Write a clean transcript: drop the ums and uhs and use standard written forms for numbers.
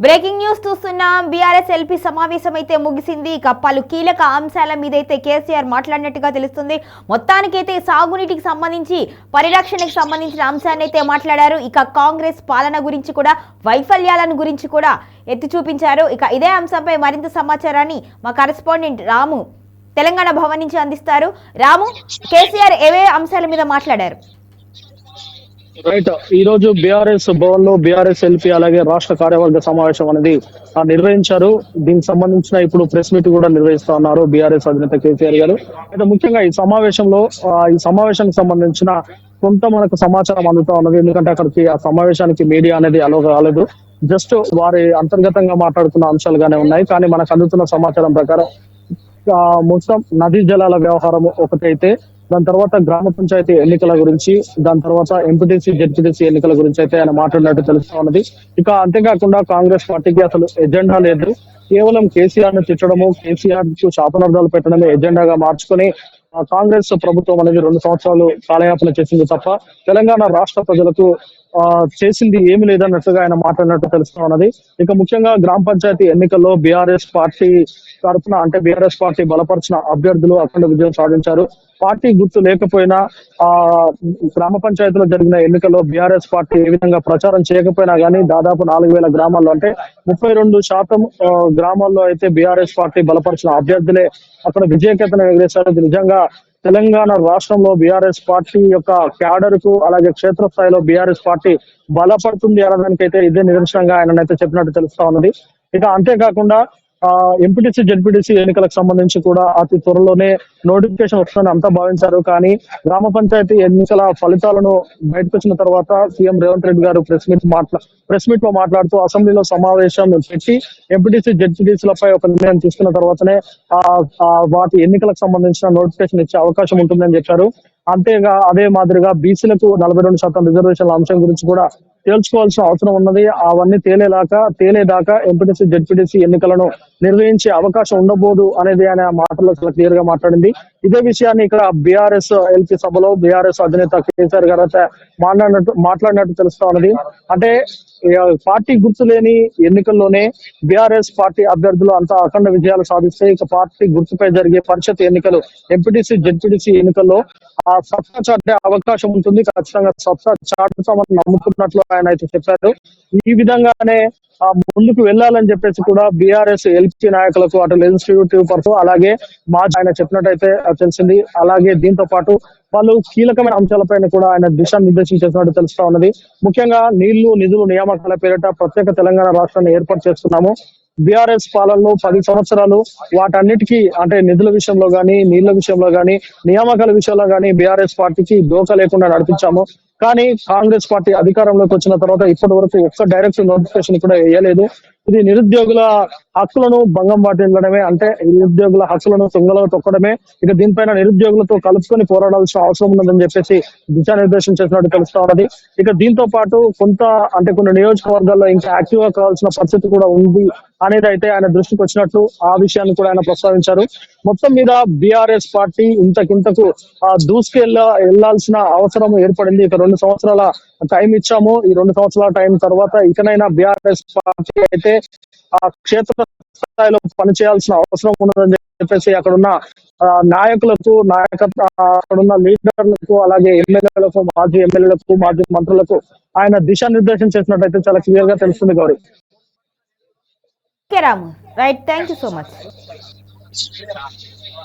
Breaking news చూస్తున్నాం. BRS LP సమావేశం అయితే ముగిసింది. ఇక పలు కీలక అంశాల మీదైతే కేసీఆర్ మాట్లాడినట్టుగా తెలుస్తుంది. మొత్తానికైతే సాగునీటికి సంబంధించి, పరిరక్షణకు సంబంధించిన అంశాన్ని అయితే మాట్లాడారు. ఇక కాంగ్రెస్ పాలన గురించి కూడా, వైఫల్యాలను గురించి కూడా ఎత్తి చూపించారు. ఇక ఇదే అంశంపై మరింత సమాచారాన్ని మా కరెస్పాండెంట్ రాము తెలంగాణ భవన్ నుంచి అందిస్తారు. రాము, కేసీఆర్ ఏవే అంశాల మీద మాట్లాడారు? రైట్, ఈ రోజు బీఆర్ఎస్ భవన్ లో బీఆర్ఎస్ ఎల్పీ అలాగే రాష్ట్ర కార్యవర్గ సమావేశం అనేది నిర్వహించారు. దీనికి సంబంధించిన ఇప్పుడు ప్రెస్ మీట్ కూడా నిర్వహిస్తా ఉన్నారు బీఆర్ఎస్ అధినేత కేసీఆర్ గారు. అయితే ముఖ్యంగా ఈ సమావేశానికి సంబంధించిన కొంత మనకు సమాచారం అందుతా ఉన్నది. ఎందుకంటే అక్కడికి ఆ సమావేశానికి మీడియా అనేది అలో కాలేదు. జస్ట్ వారి అంతర్గతంగా మాట్లాడుతున్న అంశాలుగానే ఉన్నాయి. కానీ మనకు అందుతున్న సమాచారం ప్రకారం మొత్తం నదీ జలాల వ్యవహారం ఒకటైతే, దాని తర్వాత గ్రామ పంచాయతీ ఎన్నికల గురించి, దాని తర్వాత ఎంపీటీసీ జెడ్పీటీసీ ఎన్నికల గురించి అయితే ఆయన మాట్లాడినట్టు తెలుస్తా ఉన్నది. ఇక అంతేకాకుండా కాంగ్రెస్ పార్టీకి అసలు ఎజెండా లేదు. కేవలం కేసీఆర్ ను తిట్టడము, కేసీఆర్ కు శాపనార్థాలు పెట్టడమే ఎజెండాగా మార్చుకొని కాంగ్రెస్ ప్రభుత్వం అనేది 2 సంవత్సరాలు కాలయాపన చేసింది తప్ప తెలంగాణ రాష్ట్ర ప్రజలకు చేసింది ఏమి లేదన్నట్టుగా ఆయన మాట్లాడినట్టు తెలుస్తా ఉన్నది. ఇక ముఖ్యంగా గ్రామ పంచాయతీ ఎన్నికల్లో బీఆర్ఎస్ పార్టీ తరఫున, అంటే బీఆర్ఎస్ పార్టీ బలపరిచిన అభ్యర్థులు అఖండ విజయం సాధించారు. పార్టీ గుర్తు లేకపోయినా గ్రామ పంచాయతీలో జరిగిన ఎన్నికల్లో బీఆర్ఎస్ పార్టీ ఏ విధంగా ప్రచారం చేయకపోయినా గానీ దాదాపు 4,000 గ్రామాల్లో, అంటే 32% గ్రామాల్లో అయితే బీఆర్ఎస్ పార్టీ బలపరిచిన అభ్యర్థులే అక్కడ విజయకేతనం ఎగరేశారు. ఇది నిజంగా తెలంగాణ రాష్ట్రంలో బీఆర్ఎస్ పార్టీ యొక్క క్యాడర్ కు, అలాగే క్షేత్రస్థాయిలో బీఆర్ఎస్ పార్టీ బలపడుతుంది అనడానికైతే ఇదే నిదర్శనంగా ఆయన అయితే చెప్పినట్టు తెలుస్తా ఉన్నది. ఇక అంతేకాకుండా ఎంపీటీసీ జెడ్పీటీసీ ఎన్నికలకు సంబంధించి కూడా అతి త్వరలోనే నోటిఫికేషన్ వస్తుందని అంతా భావించారు. కానీ పంచాయతీ ఎన్నికల ఫలితాలను బయటకు వచ్చిన తర్వాత సీఎం రేవంత్ రెడ్డి గారు ప్రెస్ మీట్ లో మాట్లాడుతూ అసెంబ్లీలో సమావేశం పెట్టి ఎంపీటీసీ జెడ్పీటీసీలపై ఒక నిర్ణయం తీసుకున్న తర్వాతనే వాటి ఎన్నికలకు సంబంధించిన నోటిఫికేషన్ ఇచ్చే అవకాశం ఉంటుందని చెప్పారు. అదే మాదిరిగా బీసీలకు 42% రిజర్వేషన్ల అంశం గురించి కూడా తేల్చుకోవాల్సిన అవసరం ఉన్నది. అవన్నీ తేలేదాకా ఎంపీటీసీ జెడ్పీటీసీ ఎన్నికలను నిర్వహించే అవకాశం ఉండబోదు అనేది ఆయన మాటల్లో చాలా క్లియర్ గా మాట్లాడింది. ఇదే విషయాన్ని ఇక్కడ బీఆర్ఎస్ ఎల్పీ సభలో బీఆర్ఎస్ అధినేత కేసీఆర్ గారు అయితే మాట్లాడినట్టు తెలుస్తా ఉన్నది. అంటే పార్టీ గుర్తు లేని ఎన్నికల్లోనే బీఆర్ఎస్ పార్టీ అభ్యర్థులు అంతా అఖండ విజయాలు సాధిస్తే, ఇక పార్టీ గుర్తుపై జరిగే పరిషత్ ఎన్నికలు, ఎంపీటీసీ జెడ్పీటీసీ ఎన్నికల్లో సత్తా చాటే అవకాశం ఉంటుంది. ఖచ్చితంగా సత్తా చాటుతామని నమ్ముతున్నట్లు ఆయన అయితే చెప్పారు. ఈ విధంగానే ముందుకు వెళ్లాలని చెప్పేసి కూడా బీఆర్ఎస్ ఎల్పీ నాయకులకు, అటు లెజిస్లేటివ్ పర్సన్ అలాగే ఆయన చెప్పినట్టయితే తెలిసింది. అలాగే దీంతో పాటు పలు కీలకమైన అంశాలపైన కూడా ఆయన దిశానిర్దేశం చేసినట్టు తెలుస్తా ఉన్నది. ముఖ్యంగా నీళ్లు, నిధులు, నియామకాల పేరిట ప్రత్యేక తెలంగాణ రాష్ట్రాన్ని ఏర్పాటు చేస్తున్నాము. బీఆర్ఎస్ పాలనలో 10 సంవత్సరాలు వాటన్నిటికీ, అంటే నిధుల విషయంలో గానీ, నీళ్ల విషయంలో గానీ, నియామకాల విషయంలో గానీ బీఆర్ఎస్ పార్టీకి దోఖ లేకుండా నడిపించాము. కానీ కాంగ్రెస్ పార్టీ అధికారంలోకి వచ్చిన తర్వాత ఇప్పటి వరకు ఒక్క డైరెక్ట్ నోటిఫికేషన్ కూడా వేయలేదు. ఇది నిరుద్యోగుల హక్కులను భంగం పాటించడమే, అంటే నిరుద్యోగుల హక్కులను తుంగలో తొక్కడమే. ఇక దీనిపైన నిరుద్యోగులతో కలుపుకొని పోరాడాల్సిన అవసరం ఉన్నదని చెప్పేసి దిశానిర్దేశం చేసినట్టు తెలుస్తా ఉన్నది. ఇక దీంతో పాటు కొన్ని నియోజకవర్గాల్లో ఇంకా యాక్టివ్ గా కావాల్సిన పరిస్థితి కూడా ఉంది అనేది అయితే ఆయన దృష్టికి వచ్చినట్లు ఆ విషయాన్ని కూడా ఆయన ప్రస్తావించారు. మొత్తం మీద బీఆర్ఎస్ పార్టీ ఇంతకింతకు వెళ్లాల్సిన అవసరం ఏర్పడింది. ఇక 2 సంవత్సరాల టైం ఇచ్చాము. ఈ 2 సంవత్సరాల టైం తర్వాత ఇకనైనా బీఆర్ఎస్ పార్టీ అయితే క్షేత్ర స్థాయిలో పనిచేయాల్సిన అవసరం ఉన్నదని చెప్పేసి అక్కడున్న నాయకులకు, అక్కడున్న లీడర్లకు, అలాగే ఎమ్మెల్యేలకు, మాజీ ఎమ్మెల్యేలకు, మాజీ మంత్రులకు ఆయన దిశానిర్దేశం చేసినట్టయితే చాలా క్లియర్ గా తెలుస్తుంది. Gauri, Ramu, right, thank you so much.